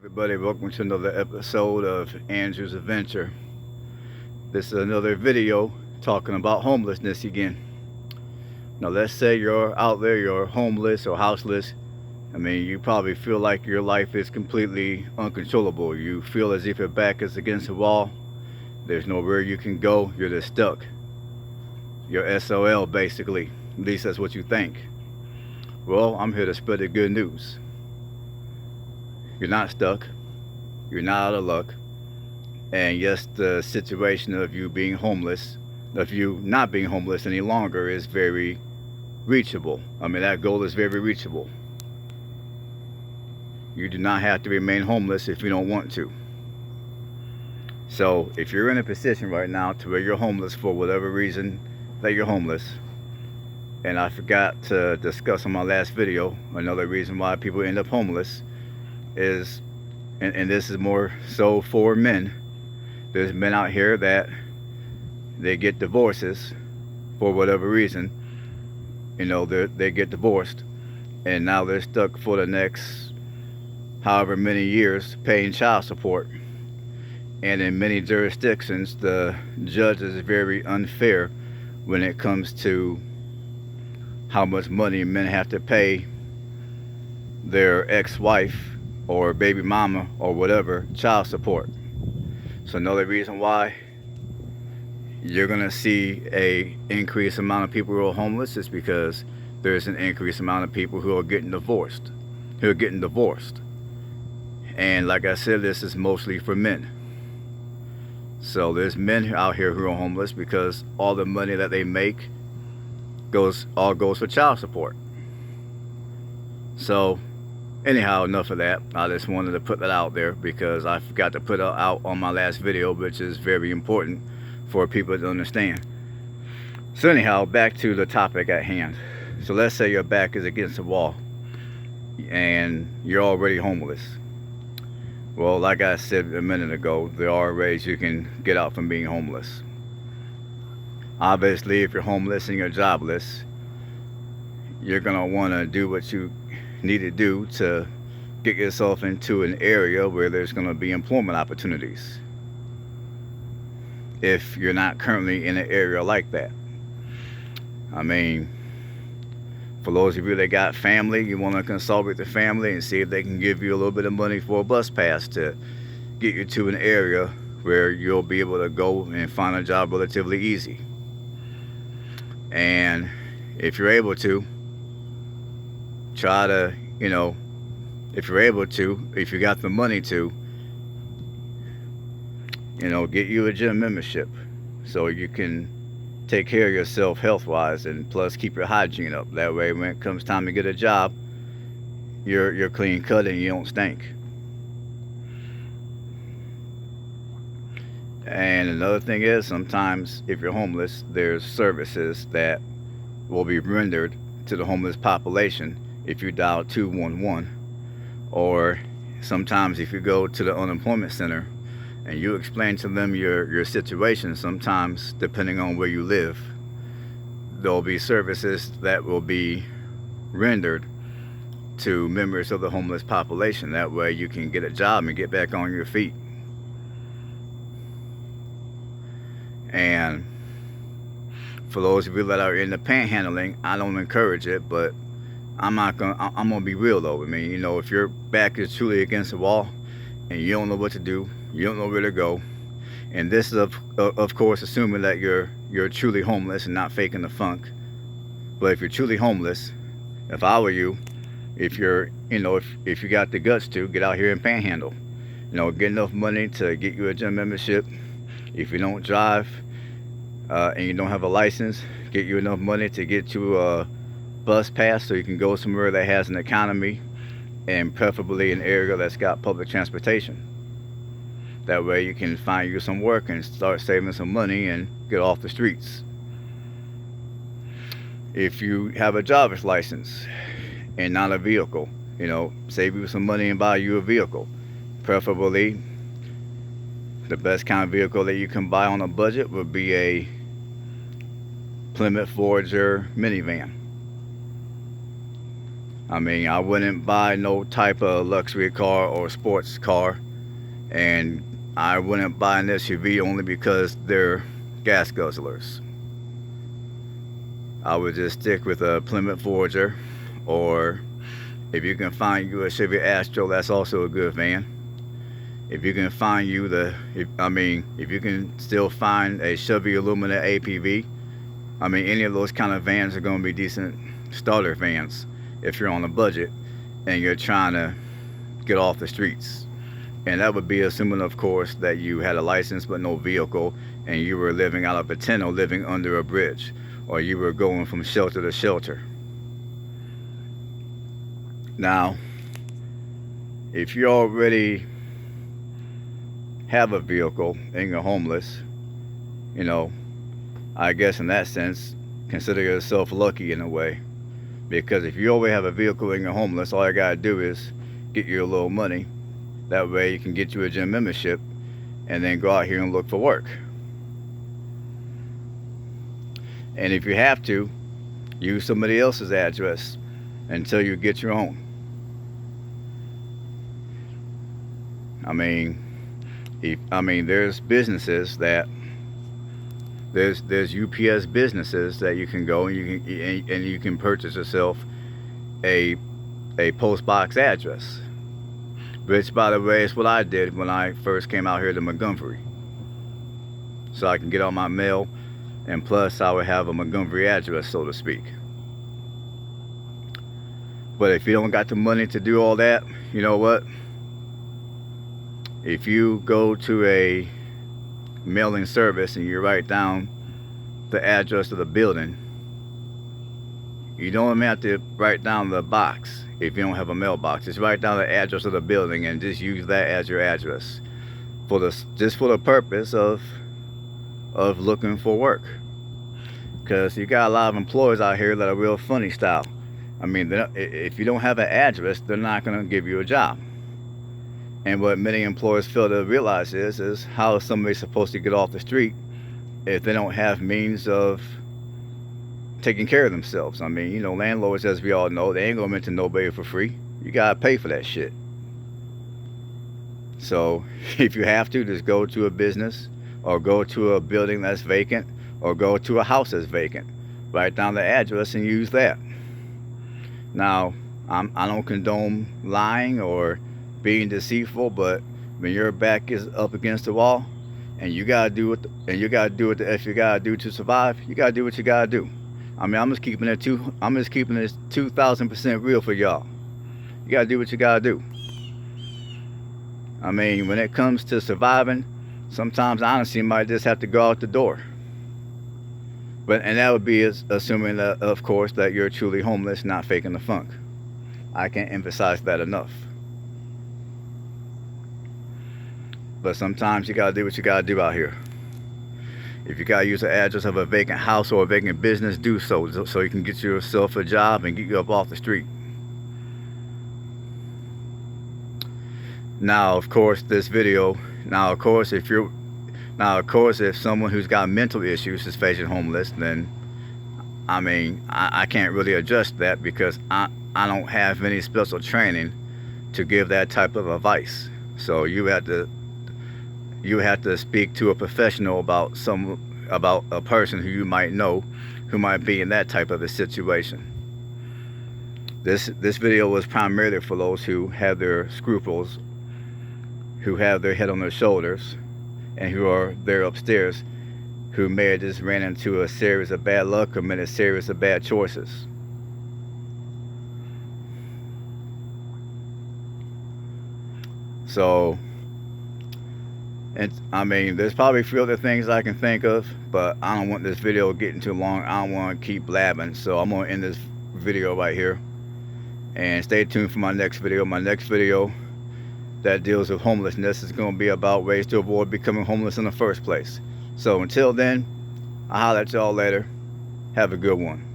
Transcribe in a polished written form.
Everybody, welcome to another episode of Andrew's Adventure. This is another video talking about homelessness again. Now, let's say you're out there, you're homeless or houseless. I mean, you probably feel like your life is completely uncontrollable. You feel as if your back is against the wall. There's nowhere you can go. You're just stuck. You're SOL, basically. At least that's what you think. Well, I'm here to spread the good news. You're not stuck. You're not out of luck. And yes, the situation of you being homeless, of you not being homeless any longer, is very reachable. I mean, that goal is very reachable. You do not have to remain homeless if you don't want to. So if you're in a position right now to where you're homeless for whatever reason that you're homeless, and I forgot to discuss on my last video, another reason why people end up homeless is, and this is more so for men, there's men out here that they get divorces for whatever reason. They get divorced, and now they're stuck for the next however many years paying child support. And in many jurisdictions, the judge is very unfair when it comes to how much money men have to pay their ex-wife or baby mama or whatever child support. So another reason why you're gonna see a increased amount of people who are homeless is because there's an increased amount of people who are getting divorced. And like I said, this is mostly for men. So there's men out here who are homeless because all the money that they make goes for child support. So anyhow, enough of that. I just wanted to put that out there because I forgot to put it out on my last video, which is very important for people to understand. So anyhow, back to the topic at hand. So let's say your back is against the wall and you're already homeless. Well, like I said a minute ago, there are ways you can get out from being homeless. Obviously, if you're homeless and you're jobless, you're gonna want to do what you need to do to get yourself into an area where there's going to be employment opportunities, if you're not currently in an area like that. I mean, for those of you that got family, you want to consult with the family and see if they can give you a little bit of money for a bus pass to get you to an area where you'll be able to go and find a job relatively easy. And if you're able to, try to, if you're able to, if you got the money to, get you a gym membership so you can take care of yourself health-wise, and plus keep your hygiene up. That way, when it comes time to get a job, you're clean cut and you don't stink. And another thing is, sometimes if you're homeless, there's services that will be rendered to the homeless population if you dial 211, or sometimes if you go to the unemployment center and you explain to them your situation. Sometimes, depending on where you live, there'll be services that will be rendered to members of the homeless population. That way you can get a job and get back on your feet. And for those of you that are in the panhandling, I don't encourage it, but I'm gonna be real though. I mean, if your back is truly against the wall and you don't know what to do, you don't know where to go, and this is of course assuming that you're truly homeless and not faking the funk. But if you're truly homeless, if I were you, if you're if you got the guts to get out here and panhandle, get enough money to get you a gym membership. If you don't drive and you don't have a license, get you enough money to get you a bus pass so you can go somewhere that has an economy, and preferably an area that's got public transportation. That way you can find you some work and start saving some money and get off the streets. If you have a driver's license and not a vehicle, save you some money and buy you a vehicle. Preferably, the best kind of vehicle that you can buy on a budget would be a Plymouth Voyager minivan. I mean, I wouldn't buy no type of luxury car or sports car, and I wouldn't buy an SUV only because they're gas guzzlers. I would just stick with a Plymouth Forger, or if you can find you a Chevy Astro, that's also a good van. If you can find you if you can still find a Chevy Illumina APV, I mean, any of those kind of vans are going to be decent starter vans if you're on a budget and you're trying to get off the streets. And that would be assuming, of course, that you had a license but no vehicle, and you were living out of a tent or living under a bridge, or you were going from shelter to shelter. Now, if you already have a vehicle and you're homeless, you know, I guess in that sense, consider yourself lucky in a way. Because if you already have a vehicle and you're homeless, all you gotta do is get you a little money. That way you can get you a gym membership and then go out here and look for work. And if you have to, use somebody else's address until you get your own. I mean, there's businesses that there's UPS businesses that you can go and you can purchase yourself a post box address, which, by the way, is what I did when I first came out here to Montgomery, so I can get all my mail, and plus I would have a Montgomery address, so to speak. But if you don't got the money to do all that, you know what? If you go to a mailing service and you write down the address of the building, you don't even have to write down the box. If you don't have a mailbox, just write down the address of the building and just use that as your address for the purpose of looking for work. Because you got a lot of employers out here that are real funny style. I mean, if you don't have an address, they're not going to give you a job. And what many employers fail to realize is how is somebody supposed to get off the street if they don't have means of taking care of themselves? I mean, you know, landlords, as we all know, they ain't gonna rent to nobody for free. You gotta pay for that shit. So if you have to, just go to a business or go to a building that's vacant or go to a house that's vacant. Write down the address and use that. Now, I don't condone lying or being deceitful, but when your back is up against the wall and you gotta do what you gotta do to survive, you gotta do what you gotta do. I mean, I'm just keeping it 2,000% real for y'all. You gotta do what you gotta do. I mean, when it comes to surviving, sometimes honestly you might just have to go out the door. And that would be assuming that, of course, that you're truly homeless, not faking the funk. I can't emphasize that enough. But sometimes you gotta do what you gotta do out here. If you gotta use the address of a vacant house or a vacant business, do so you can get yourself a job and get you up off the street. Now, of course, if someone who's got mental issues is facing homeless, then I mean, I can't really adjust that because I don't have any special training to give that type of advice. So you have to speak to a professional about a person who you might know who might be in that type of a situation. This video was primarily for those who have their scruples, who have their head on their shoulders, and who are there upstairs, who may have just ran into a series of bad luck or made a series of bad choices. So, and I mean, there's probably a few other things I can think of, but I don't want this video getting too long. I don't want to keep blabbing, so I'm going to end this video right here. And stay tuned for my next video. My next video that deals with homelessness is going to be about ways to avoid becoming homeless in the first place. So until then, I'll holler at y'all later. Have a good one.